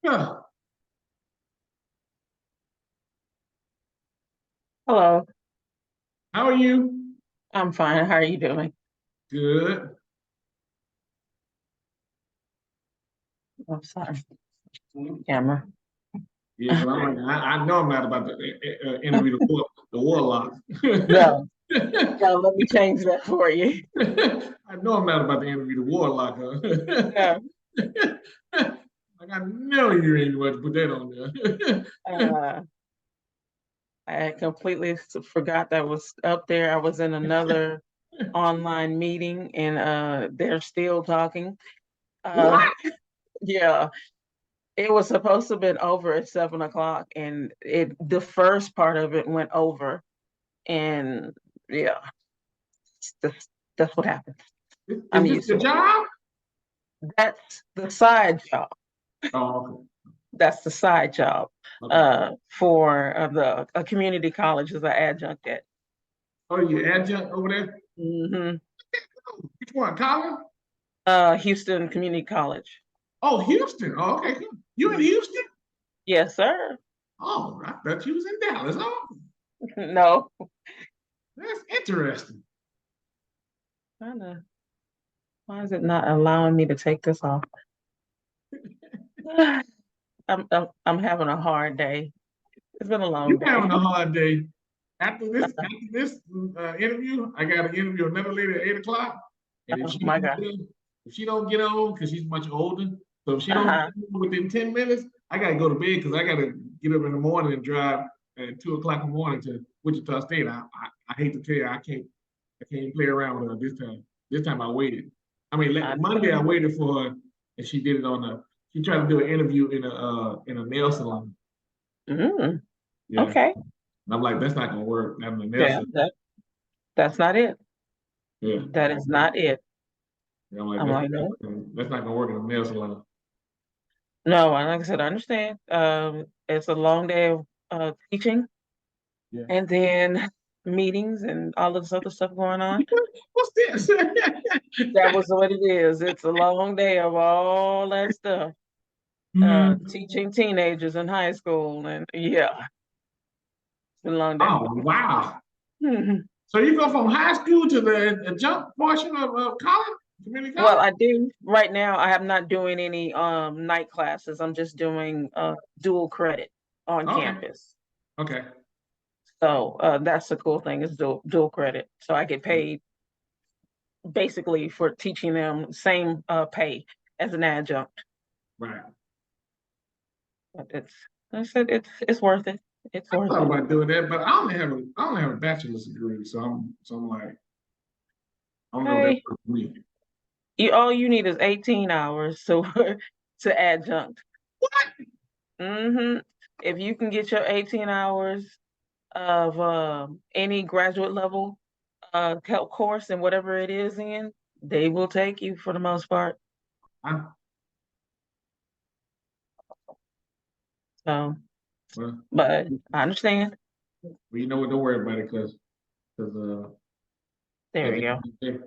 Yeah. Hello, How are you? I'm fine. How are you doing? Good. I'm sorry. Camera. Yeah, 'cause I'm like, I know I'm not about to interview the warlock. No, no, let me change that for you. I know I'm not about to interview the warlock. No, Like I know you ain't about to put that on there. uh, I had completely forgot that was up there. I was in another online meeting and they're still talking. Uh, What? yeah, it was supposed to have been over at 7 o'clock and the first part of it went over and yeah, that's what happened. I'm Is this used the to it. job? That's the side job. Oh, That's the side job okay. for the a community college as an adjunct at. Oh, you adjunct over there? Hmm. Which one, Colin? Houston Community College. Oh, Houston. Oh, okay. Cool. You in Mhm. Houston? Yes, sir. Oh, I thought you was in Dallas. Oh, No. that's interesting. Kinda. Why is it not allowing me to take this off? I'm having a hard day. It's been a You long having day. a hard day. After this interview, I got to interview another lady at 8 o'clock. And Oh my God. if she don't get on, because she's much older, so if she don't Uh-huh. get on within 10 minutes, I gotta go to bed because I gotta get up in the morning and drive at 2 o'clock in the morning to Wichita State. I hate to tell you, I can't play around with her this time. This time I waited. I mean, I Monday I understand. waited for her, and she did it on a. She tried to do an interview in a nail salon. Mm, Yeah, okay. and I'm like, that's not gonna work. Having a nail Yeah, salon. that's not it. Yeah, That is not it. and I'm like, I'm like, no. that's not gonna work in a nail salon. No, and like I said, I understand. It's a long day of teaching Yeah. and then meetings and all of this other stuff going on. What's this? That was what it is. It's a long day of all that stuff. Mhm. Teaching teenagers in high school, and yeah, it's a long day. Oh wow! Mhm. So you go from high school to the jump portion of college, community Well, college? I do right now. I am not doing any night classes. I'm just doing dual credit on Okay, campus. okay. So that's the cool thing is dual credit. So I get paid basically for teaching them same pay as an adjunct. Right. But I said it's worth it. It's I worth thought it. about doing that, but I only have a bachelor's degree, so I'm like, I don't know if that Hey, works for me. all you need is 18 hours to adjunct. What? Hmm. If you can get your 18 hours of any graduate level course and whatever it is in, they will take you for the most part. I, So, well, but I understand. you know what? Don't worry about it, because There at we the go. end of the day,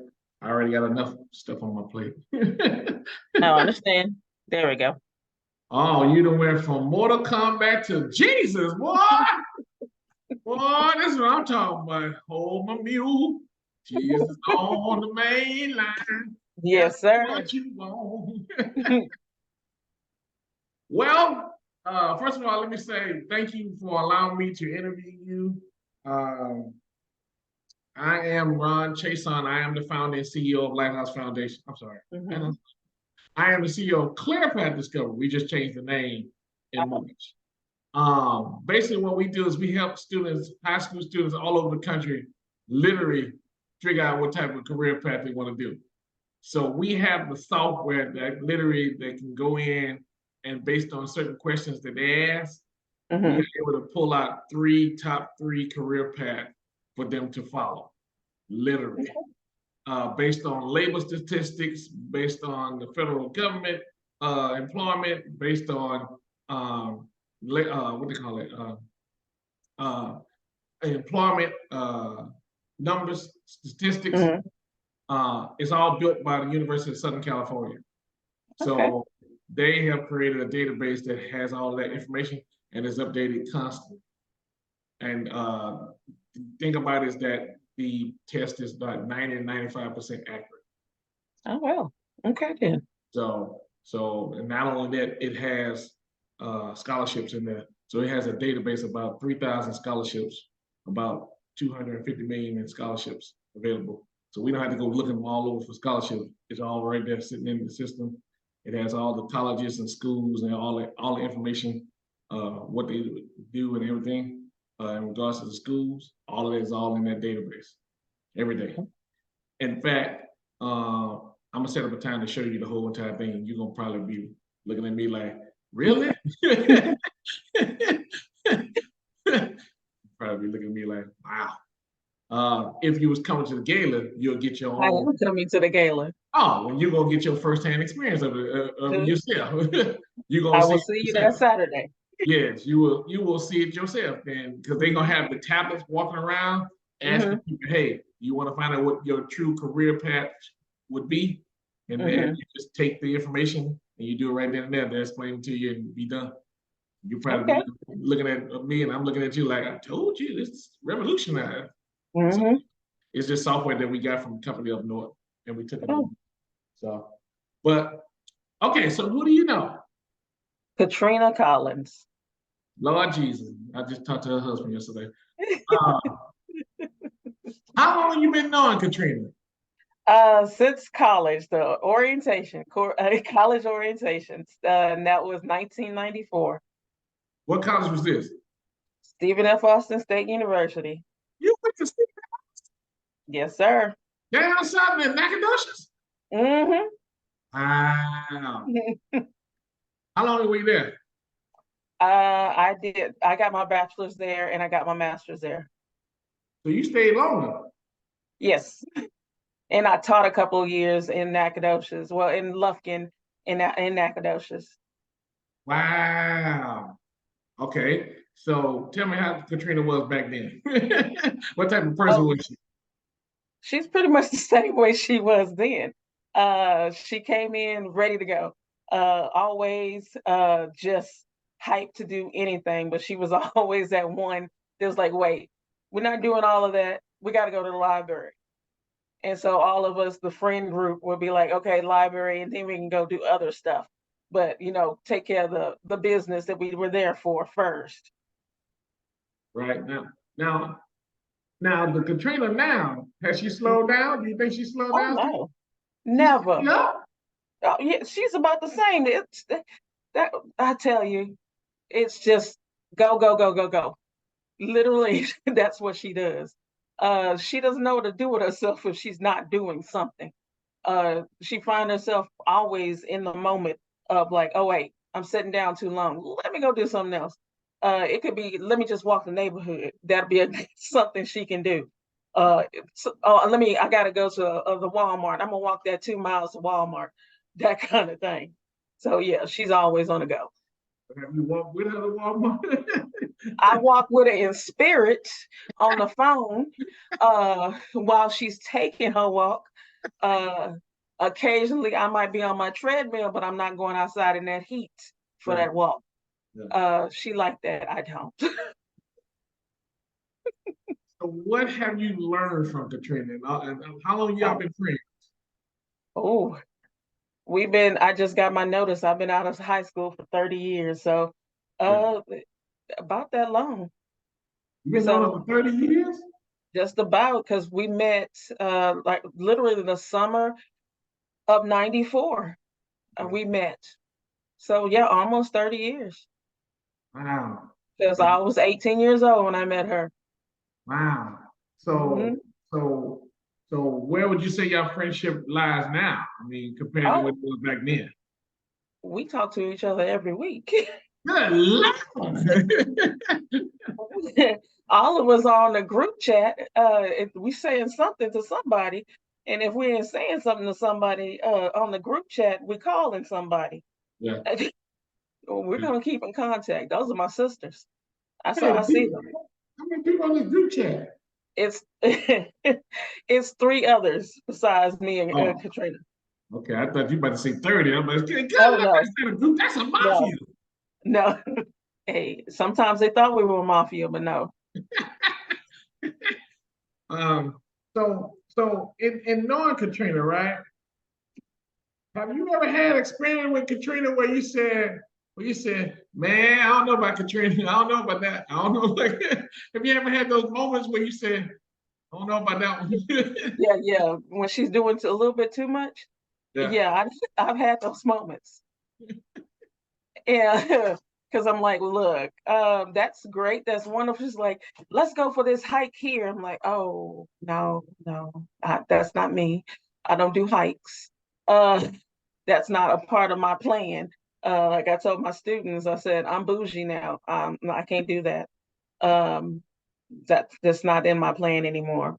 I already got enough stuff on my plate. No, I understand. There we go. Oh, you done went from Mortal Kombat to Jesus, boy. Boy, this is what I'm talking about. Hold my mule. Jesus on the main line. Got Yes, sir. what you want. Well, first of all, let me say thank you for allowing me to interview you. Um, I am Ron Chason. I am the founder and CEO of Lighthouse Foundation. I'm sorry. Hmm. I am the CEO of ClearPath Discovery. We just changed the name in March. Basically, what we do is we help students, high school students all over the country, literally figure out what type of career path they want to do. So we have the software that literally they can go in and based on certain questions that they ask, we Hmm. are able to pull out top three career paths for them to follow, literally. Based on labor statistics, based on the federal government employment, based on what do they call it? Uh, employment numbers, statistics. Hmm. It's all built by the University of Southern California. Okay. So they have created a database that has all that information and is updated constantly. And the thing about it is that the test is about 90 to 95% accurate. Oh, well. Okay, then. So and not only that, it has scholarships in there. So it has a database about 3,000 scholarships, about 250 million in scholarships available. So we don't have to go looking all over for scholarships. It's all right there sitting in the system. It has all the colleges and schools and all the information, what they do and everything in regards to the schools. All of it is all in that database every day. In fact, I'm gonna set up a time to show you the whole entire thing, and you're gonna probably be looking at me like, really? Probably looking at me like, wow. If you was coming to the gala, you'll get your I own. am coming to the gala. Oh, and you're gonna get your firsthand experience of it yourself. You're gonna I see will it see you yourself. that Saturday. Yes, you will. You will see it yourself, and because they're gonna have the tablets walking around asking people, "Hey, you want to find out what your true career path would be?" And then you just take the information and you do it right then and there. They explain it to you and be done. You probably Okay. be looking at me and I'm looking at you like, I told you, this is revolutionary. So it's just software that we got from a company up north, and we took it over. So, but okay, so who do you know? Katrina Collins. Lord Jesus, I just talked to her husband yesterday. How long have you been knowing Katrina? Since college, the orientation, college orientations, and that was 1994. What college was this? Stephen F. Austin State University. You went to Stephen F. Austin? Yes, sir. Down south in Nacogdoches? Mm-hmm. Wow. How long were you there? I got my bachelor's there and I got my master's there. So you stayed longer? Yes. And I taught a couple of years in Nacogdoches, well, in Lufkin, in Nacogdoches. Wow. Okay. So tell me how Katrina was back then. What type of person was she? She's pretty much the same way she was then. She came in ready to go. Always just hyped to do anything, but she was always that one that was like, wait, we're not doing all of that. We got to go to the library. And so all of us, the friend group, would be like, okay, library, and then we can go do other stuff. But take care of the business that we were there for first. Right now, the Katrina now, has she slowed down? Do you think she slowed down? No, never. No. Oh, yeah, she's about the same. It's that I tell you, it's just go, go, go, go, go. Literally, that's what she does. She doesn't know what to do with herself if she's not doing something. She finds herself always in the moment of like, oh wait, I'm sitting down too long. Let me go do something else. It could be, let me just walk the neighborhood. That'd be something she can do. I gotta go to the Walmart. I'm gonna walk that 2 miles to Walmart, that kind of thing. So yeah, she's always on the go. Have you walked with her to Walmart? I walk with her in spirit on the phone while she's taking her walk. Occasionally, I might be on my treadmill, but I'm not going outside in that heat for that walk. Yeah. She like that. I don't. So what have you learned from Katrina? And how long y'all been friends? Oh, I just got my notice. I've been out of high school for 30 years. So about that long. You've been knowing her for 30 years? Just about, because we met like literally the summer of 94. We met. So yeah, almost 30 years. Wow. Because I was 18 years old when I met her. Wow. So where would you say your friendship lies now? I mean, compared to what it was back then? We talk to each other every week. Good Lord. All of us are on the group chat. If we saying something to somebody, and if we ain't saying something to somebody on the group chat, we calling somebody. Yeah. We're gonna keep in contact. Those are my sisters. I see them. How many people on this group chat? It's it's 3 others besides me and Katrina. Okay, I thought you about to say 30. I'm like, good Oh luck. no, That's not a group. That's a no, mafia. no. Hey, sometimes they thought we were mafia, but no. Um, so in knowing Katrina, right? Have you ever had experience with Katrina where you said, man, I don't know about Katrina, I don't know about that, I don't know. Like, have you ever had those moments where you said, I don't know about that one? Yeah, yeah. When she's doing a little bit too much, Yeah. yeah, I've had those moments. Yeah, because I'm like, look, that's great, that's wonderful. She's like, let's go for this hike here. I'm like, oh no, no, that's not me. I don't do hikes. Uh, that's not a part of my plan. Like I told my students, I said, I'm bougie now. I can't do that. Um, that's not in my plan anymore.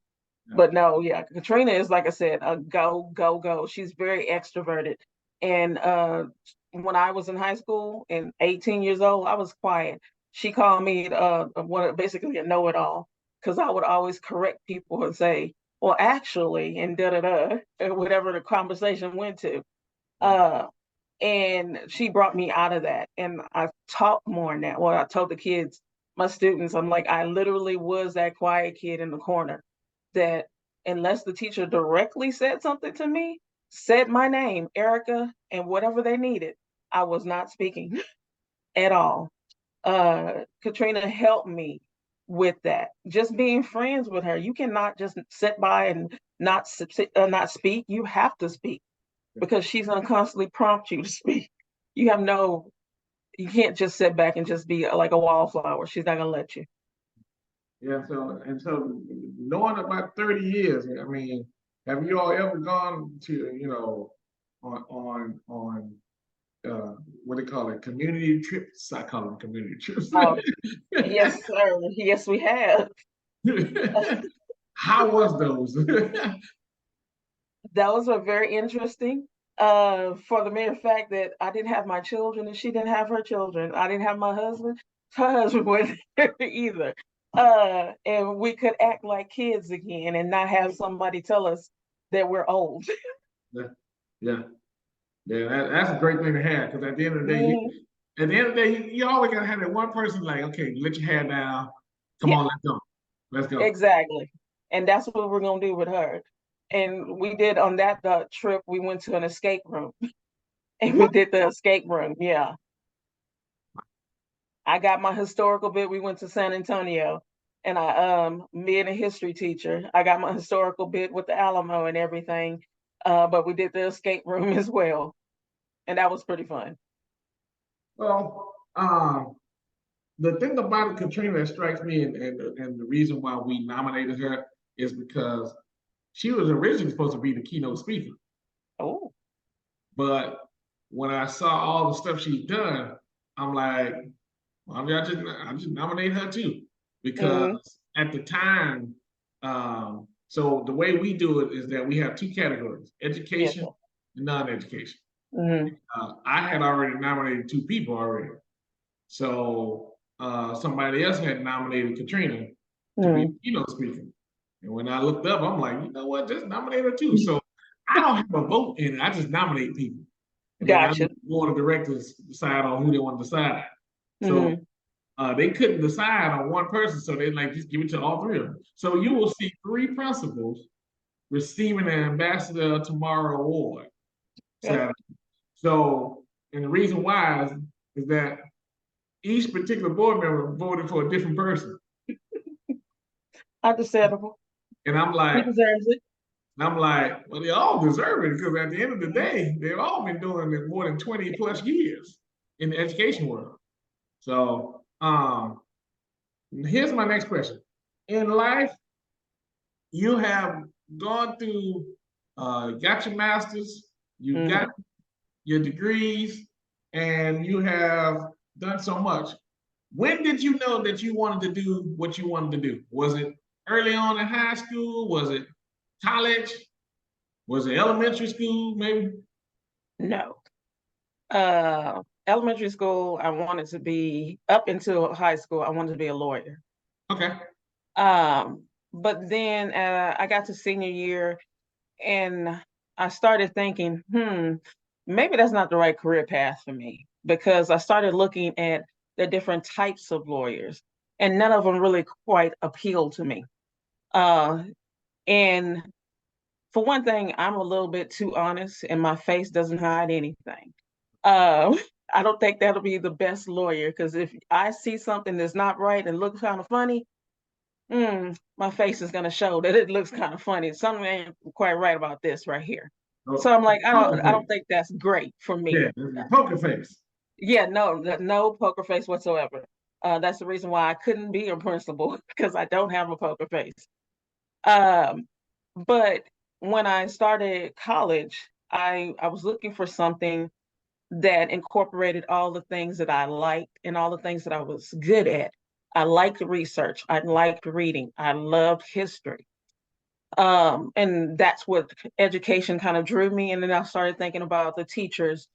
Yeah. But no, yeah, Katrina is, like I said, a go, go, go. She's very extroverted. And when I was in high school and 18 years old, I was quiet. She called me basically a know-it-all, because I would always correct people and say, well, actually, and da da da, whatever the conversation went to. Yeah. Uh, and she brought me out of that. And I talk more now. Well, I told the kids, my students, I'm like, I literally was that quiet kid in the corner that, unless the teacher directly said something to me, said my name, Erica, and whatever they needed, I was not speaking at all. Katrina helped me with that. Just being friends with her, you cannot just sit by and not speak. You have to speak, because she's gonna constantly prompt you to speak. You have no, you can't just sit back and just be like a wallflower. She's not gonna let you. Yeah, so knowing about 30 years, I mean, have you all ever gone to, on what they call it, community trips? I call them community trips. Oh, yes, sir. Yes, we have. How was those? Those were very interesting. For the mere fact that I didn't have my children and she didn't have her children. I didn't have my husband. Her husband wasn't there either. And we could act like kids again and not have somebody tell us that we're old. Yeah, yeah, yeah. That's a great thing to have, because at the end of the day, Mhm. you always gotta have that one person like, okay, let your hair down. Come Yeah, on, let's go. Let's go. exactly. And that's what we're gonna do with her. And we did on that trip, we went to an escape room and we What? did the escape room. Yeah. I got my historical bit. We went to San Antonio, and being a history teacher, I got my historical bit with the Alamo and everything. But we did the escape room as well, and that was pretty fun. Well, the thing about Katrina that strikes me, and the reason why we nominated her is because she was originally supposed to be the keynote speaker. Oh. But when I saw all the stuff she's done, I'm like, well, I just nominate her too, Mm-hmm. because at the time, so the way we do it is that we have two categories: Yes, education sir. and non-education. Mm-hmm. I had already nominated two people already, so somebody else had nominated Katrina to be the Mm-hmm. keynote speaker. And when I looked up, I'm like, you know what? Just nominate her too. So I don't have a vote in it. I just nominate people. And then I let Gotcha. the board of directors decide on who they want to decide. So Mm-hmm. they couldn't decide on one person, so they like just give it to all three of them. So you will see three principals receiving an Ambassador Tomorrow Award Yep. Saturday. So, and the reason why is that each particular board member voted for a different person. Understandable. And I'm He like, deserves it. well, they all deserve it, because at the end of the day, they've all been doing it more than 20 plus years in the education world. So, here's my next question. In life, you have gone through, got your master's, you got Mm-hmm. your degrees, and you have done so much. When did you know that you wanted to do what you wanted to do? Was it early on in high school? Was it college? Was it elementary school, maybe? No. Elementary school, I wanted to be, up until high school, I wanted to be a lawyer. Okay. But then I got to senior year, and I started thinking, maybe that's not the right career path for me, because I started looking at the different types of lawyers, and none of them really quite appealed to me. Uh, and for one thing, I'm a little bit too honest, and my face doesn't hide anything. Uh, I don't think that'll be the best lawyer, because if I see something that's not right and looks kind of funny, my face is going to show that it looks kind of funny. Something ain't quite right about this right here. So Oh, I'm like, poker I don't face. think that's great for me. Yeah, the poker face. Yeah, no poker face whatsoever. That's the reason why I couldn't be a principal, because I don't have a poker face. Um, but when I started college, I was looking for something that incorporated all the things that I liked and all the things that I was good at. I liked research. I liked reading. I loved history. And that's what education kind of drew me. And then I started thinking about the teachers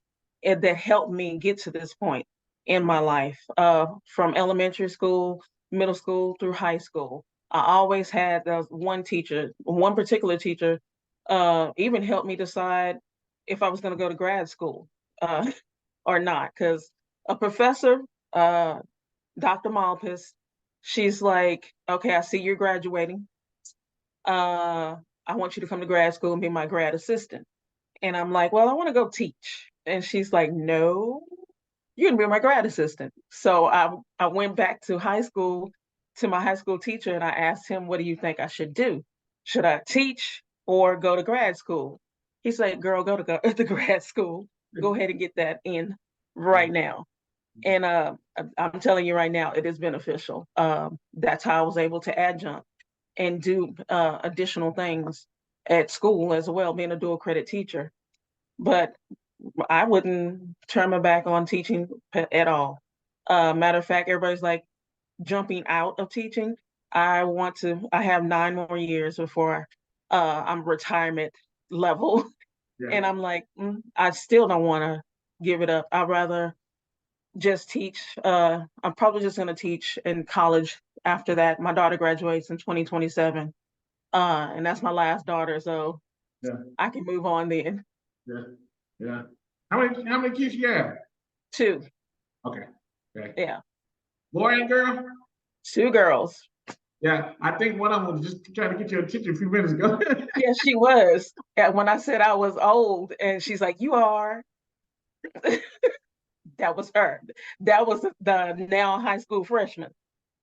that helped me get to this point in my life, from elementary school, middle school through high school. I always had one teacher, one particular teacher, even helped me decide if I was going to go to grad school uh, or not. Because a professor, uh, Dr. Malpas, she's like, okay, I see you're graduating. I want you to come to grad school and be my grad assistant. And I'm like, well, I want to go teach. And she's like, no, you're gonna be my grad assistant. So I went back to high school to my high school teacher, and I asked him, what do you think I should do? Should I teach or go to grad school? He's like, girl, go to grad school. Go ahead and get that in right now. And I'm telling you right now, it is beneficial. That's how I was able to adjunct and do additional things at school as well, being a dual credit teacher. But I wouldn't turn my back on teaching at all. Matter of fact, everybody's like jumping out of teaching. I have 9 more years before I'm retirement level. Yeah. And I'm like, I still don't want to give it up. I'd rather just teach. I'm probably just going to teach in college after that. My daughter graduates in 2027. And that's my last daughter, so Yeah. I can move on then. Yeah. Yeah. How many kids you have? 2. Okay. Okay. Yeah, Boy and girl? 2 girls. Yeah. I think one of them was just trying to get your attention a few minutes ago. Yeah, she was. Yeah, when I said I was old, and she's like, "You are." That was her. That was the now high school freshman.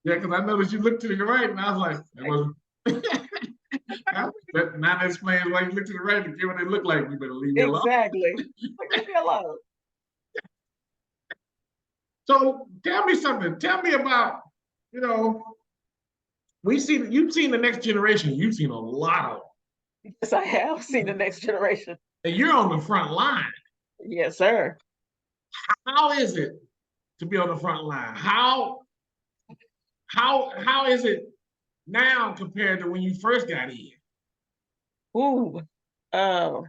Yeah, because I noticed you looked to the right, and I was like, that was now that explains why you look to the right and get what they look like. You better leave me alone. Exactly. Like, leave me alone. So tell me something. Tell me about, you know, you've seen the next generation. You've seen a lot of them. Yes, I have seen the next generation. And you're on the front line. Yes, sir. How is it to be on the front line? How is it now compared to when you first got in? Ooh. Uh,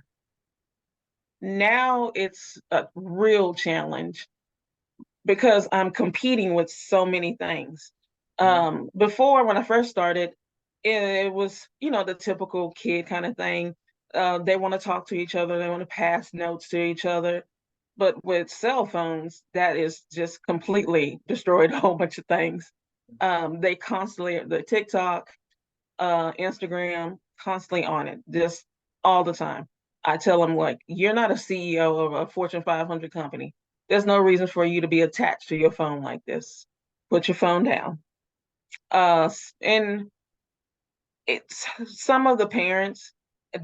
Now it's a real challenge because I'm competing with so many things. Before, when I first started, it was, the typical kid kind of thing. They want to talk to each other, they want to pass notes to each other. But with cell phones, that is just completely destroyed a whole bunch of things. They constantly, the TikTok, Instagram, constantly on it, just all the time. I tell them, like, you're not a CEO of a Fortune 500 company. There's no reason for you to be attached to your phone like this. Put your phone down. And it's some of the parents,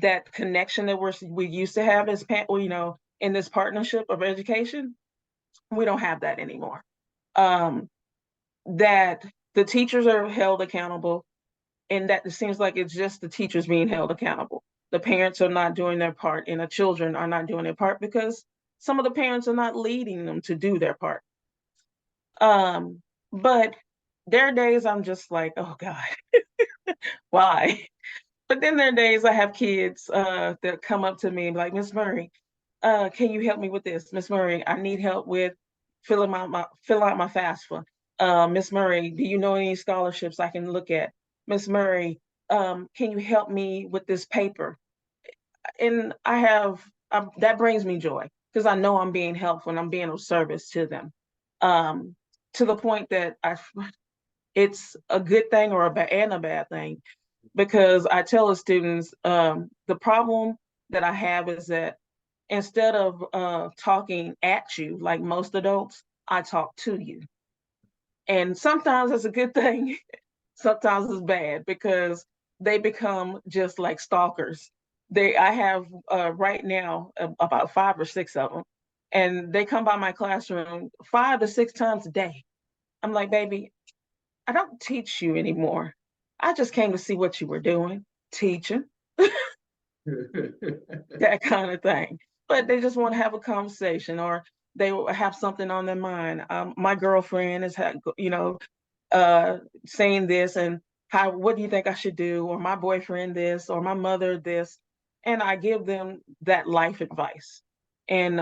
that connection that we used to have as in this partnership of education, we don't have that anymore. That the teachers are held accountable, and that it seems like it's just the teachers being held accountable. The parents are not doing their part, and the children are not doing their part because some of the parents are not leading them to do their part. But there are days I'm just like, oh God, why? But then there are days I have kids that come up to me and be like, Miss Murray, can you help me with this? Miss Murray, I need help with fill out my FAFSA. Miss Murray, do you know any scholarships I can look at? Miss Murray, can you help me with this paper? and I have that brings me joy because I know I'm being helpful and I'm being of service to them, um, to the point that it's a good thing or a bad thing because I tell the students the problem that I have is that instead of talking at you like most adults, I talk to you, and sometimes that's a good thing. Sometimes it's bad because they become just like stalkers. I have right now about 5 or 6 of them, and they come by my classroom 5 to 6 times a day. I'm like, baby, I don't teach you anymore. I just came to see what you were doing, teaching, that kind of thing. But they just want to have a conversation or they will have something on their mind. My girlfriend is, uh, saying this and what do you think I should do? Or my boyfriend this, or my mother this. And I give them that life advice. And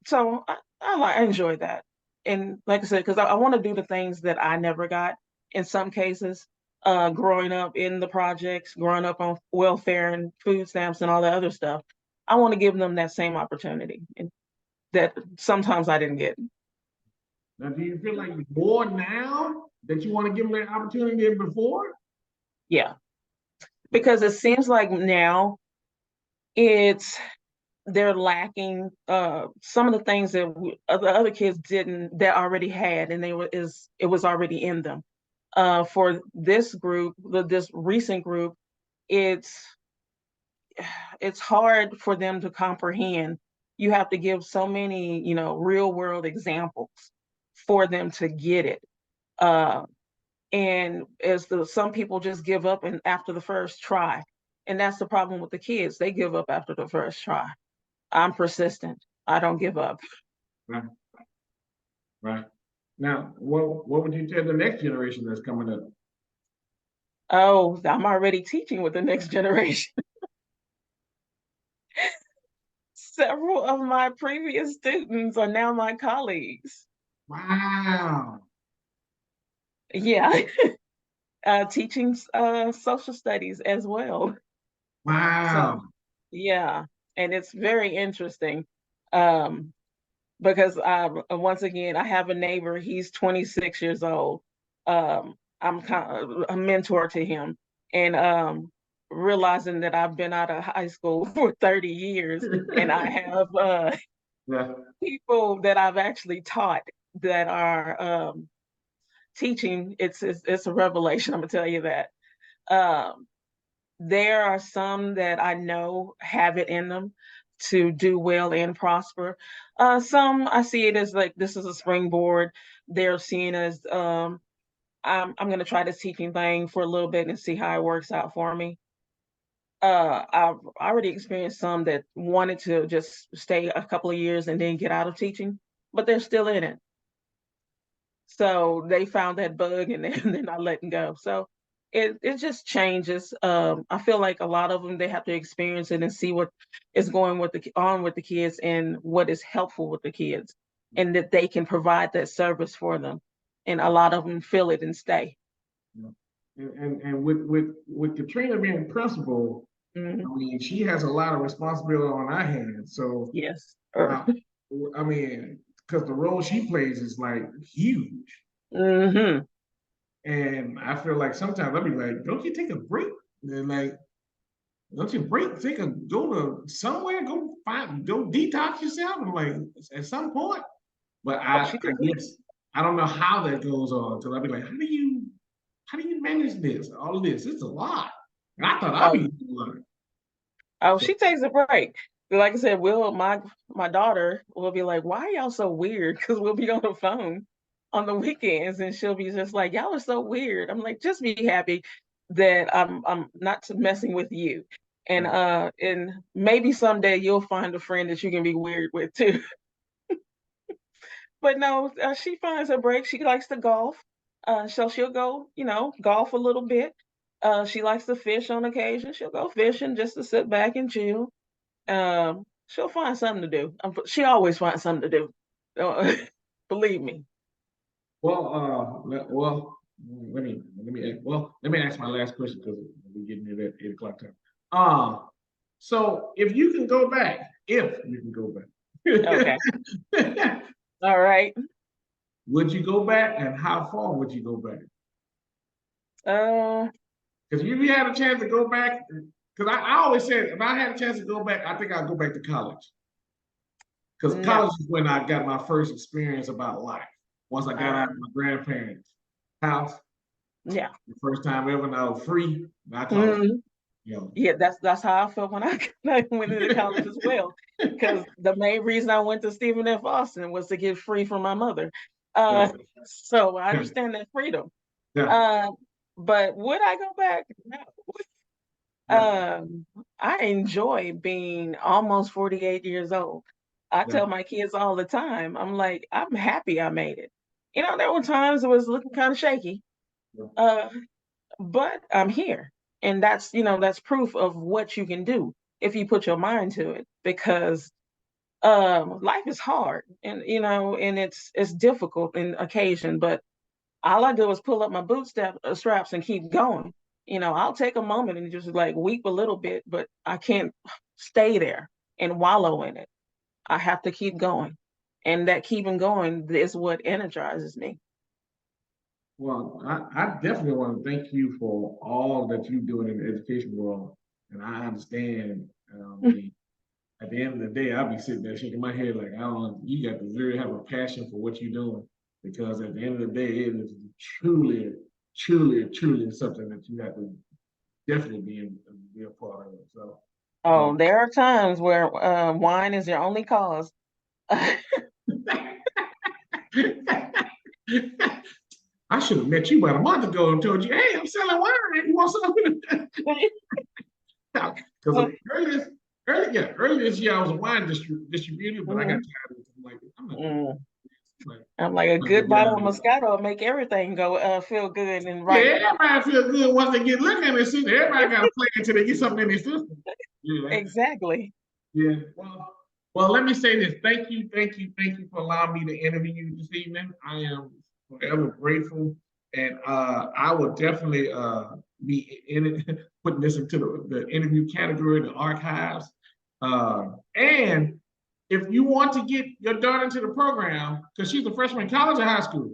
so I enjoy that. And like I said, because I want to do the things that I never got in some cases, growing up in the projects, growing up on welfare and food stamps and all that other stuff. I want to give them that same opportunity and that sometimes I didn't get. Now, do you feel like more now that you want to give them that opportunity than before? Yeah, because it seems like now it's they're lacking some of the things that the other kids didn't that already had and it was already in them. For this group, this recent group, it's it's hard for them to comprehend. You have to give so many, real world examples for them to get it. uh, and some people just give up and after the first try, and that's the problem with the kids. They give up after the first try. I'm persistent. I don't give up. Right, right. Now, what would you tell the next generation that's coming up? Oh, I'm already teaching with the next generation. Several of my previous students are now my colleagues. Wow, Yeah, teaching social studies as well. So, wow, yeah, and it's very interesting. Um, because once again, I have a neighbor. He's 26 years old. I'm kind of a mentor to him, and realizing that I've been out of high school for 30 years, and I have yeah, people that I've actually taught that are teaching. It's a revelation. I'm gonna tell you that. Um, there are some that I know have it in them to do well and prosper. Some I see it as like this is a springboard. They're seeing as I'm going to try this teaching thing for a little bit and see how it works out for me. I've already experienced some that wanted to just stay a couple of years and then get out of teaching, but they're still in it. So they found that bug and then they're not letting go. So it just changes. I feel like a lot of them they have to experience it and see what is going with on with the kids and what is helpful with the kids, and that they can provide that service for them. And a lot of them feel it and stay. yeah. And with Katrina being principal, I Mhm. mean, she has a lot of responsibility on our hands. So, Yes. uh, I mean, because the role she plays is like huge. Hmm. And I feel like sometimes I'll be like, don't you take a break? And like, don't you break, take a go to somewhere, go detox yourself. And like at some point, but Oh, I guess I don't know how that goes on until I'll be like, how do you manage this? All of this, it's a lot. And I thought I'd be oh, doing a lot. oh, So she takes a break. Like I said, my daughter will be like, "Why are y'all so weird?" Because we'll be on the phone on the weekends, and she'll be just like, "Y'all are so weird." I'm like, "Just be happy that I'm not messing with you." And maybe someday you'll find a friend that you can be weird with too. But no, she finds her break. She likes to golf, so she'll go, golf a little bit. She likes to fish on occasion. She'll go fishing just to sit back and chill. She'll find something to do. She always finds something to do. Uh, Believe me. let me ask my last question because we're getting near that 8 o'clock time. So if you can go back, Okay. All right. would you go back, and how far would you go back? Uh, Because if you had a chance to go back, because I always said if I had a chance to go back, I think I'd go back to college. Because no. college is when I got my first experience about life. Once I got out of my grandparents' house, Yeah. the first time ever, and I was free. I call it, Mhm. you know. Yeah, that's how I felt when I went into college as well. Because the main reason I went to Stephen F. Austin was to get free from my mother. Yeah, Uh, so I yeah, understand that freedom. yeah, Uh, but would I go back? No. yeah, I enjoy being almost 48 years old. I yeah, tell my kids all the time, I'm like, I'm happy I made it. There were times it was looking kind of shaky, yeah. uh, but I'm here. And that's proof of what you can do if you put your mind to it. Because life is hard, and it's difficult in occasion, but all I do is pull up my straps and keep going. I'll take a moment and just like weep a little bit, but I can't stay there and wallow in it. I have to keep going. And that keeping going is what energizes me. Well, I definitely want to thank you for all that you're doing in the education world. And I understand at the end of the day, I'll be sitting there shaking my head like, I don't know, you got to really have a passion for what you're doing. Because at the end of the day, it is truly, truly, truly something that you have to definitely be a part of. So, Oh, um, there are times where wine is your only cause. I should have met you about a month ago and told you, hey, I'm selling wine. You want something? Because early this year, I was a wine distributor, but I got Mhm. tired of it. I'm like, I'm not doing Mm. like, I'm like, a I'm gonna good get bottle out of of it. Moscato will make everything go feel good and right. Yeah, everybody feels good once they get looking at it. Everybody got to play until they get something in their system. Yeah, Exactly. yeah. Well, let me say this. Thank you, thank you, thank you for allowing me to interview you this evening. I am forever grateful, and I will definitely be in it, putting this into the interview category, the archives. And if you want to get your daughter into the program, because she's a freshman in college or high school.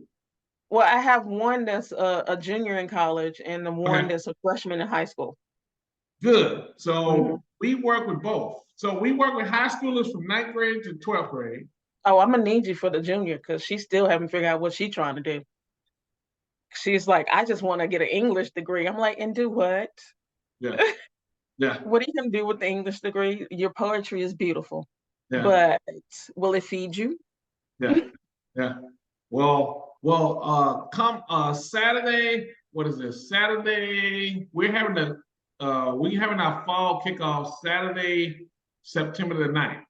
Well, I have one that's a junior in college and the one Okay, that's a freshman in high school. good. Mhm. So we work with both. So we work with high schoolers from ninth grade to 12th grade. Oh, I'm gonna need you for the junior because she still haven't figured out what she's trying to do. She's like, I just want to get an English degree. I'm like, and do what? Yeah, yeah, What are you gonna do with the English degree? Your poetry is beautiful, yeah, but will it feed you? yeah, yeah. Come Saturday. What is this? Saturday. We're having our fall kickoff Saturday, September the 9th.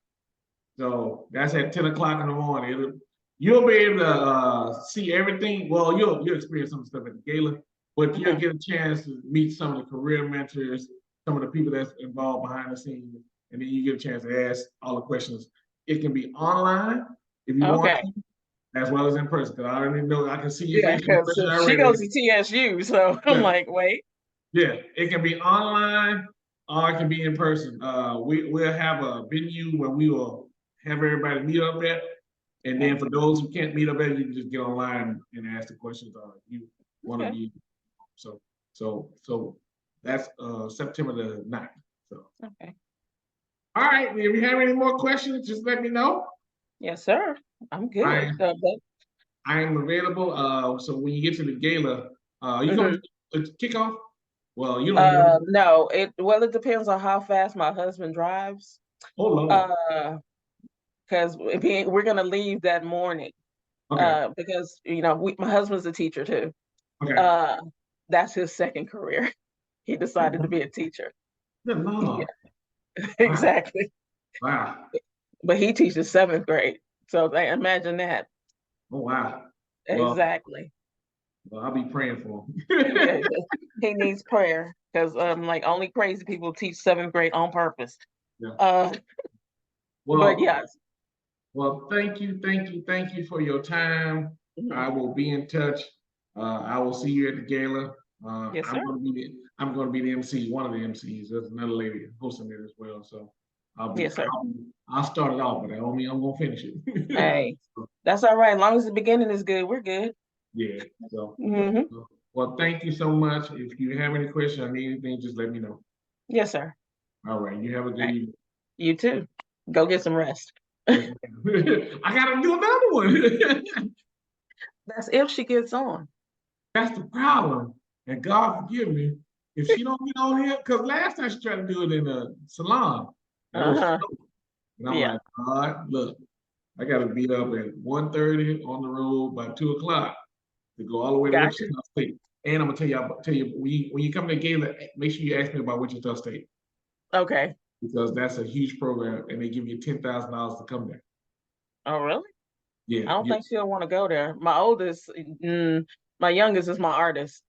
So that's at 10 o'clock in the morning. You'll be able to see everything. Well, you'll experience some stuff at the gala, but you'll Mhm. get a chance to meet some of the career mentors, some of the people that's involved behind the scenes, and then you get a chance to ask all the questions. It can be online if you want Okay. to, as well as in person. Because I already know I can see your Yeah, facial because expression she already. goes to TSU, so I'm Yeah, like, wait. yeah. It can be online or it can be in person. We'll have a venue where we will have everybody meet up at. And Okay. then for those who can't meet up there, you can just get online and ask the questions you want to Okay. be. So so that's September the 9th. So Okay. all right, if you have any more questions, just let me know. Yes, sir. I'm good. I I am available. So when you get to the gala, you come Mhm. to kickoff. Well, you don't know. No, it depends on how fast my husband drives. Oh Lord. Uh, because we're gonna leave that morning. Okay. Because my husband's a teacher too. Okay. Uh, that's his second career. He decided to be a teacher. Good Yeah, Lord. Wow. exactly. Wow. But he teaches seventh grade. So imagine that. Oh wow. Well, Exactly. I'll be praying for Yeah, him. he needs prayer because like only crazy people teach seventh grade on purpose. Yeah. Uh, but Well, yes. thank you, thank you, thank you for your time. Mhm. I will be in touch. I will see you at the gala. Yes, sir. I'm going to be the MC, one of the MCs. There's another lady hosting it as well. So Yes, sir. I'll start it off, but I don't mean I'm going to finish it. Hey, that's all right. As long as the beginning is good, we're good. Yeah. So, Hmm. well, thank you so much. If you have any questions or need anything, just let me know. Yes, sir. All right. You have a good Right. evening. You too. Go get some rest. Yes, I got to do another one. That's if she gets on. That's the problem. And God forgive me if she don't get on here, because last time she tried to do it in a salon, that was Uh-huh. slow. And I'm Yeah. like, God, look, I got to be up at 1:30 on the road by 2 o'clock to go all the way to Gotcha. Wichita State. And I'm gonna tell you when you come to Gala, make sure you ask me about Wichita State Okay. because that's a huge program, and they give you $10,000 to come there. Oh, really? Yeah, I don't yeah, think she'll want to go there. My oldest, my youngest is my artist.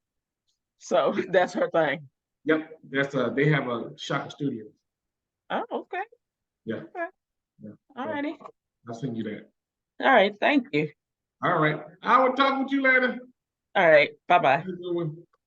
So that's her thing. yep. That's they have a Shaka Studio. Oh, okay. Yeah, Okay. yeah. All So righty. I'll send you that. All right. Thank you. All right. I will talk with you later. All right. Bye-bye. Have a good one.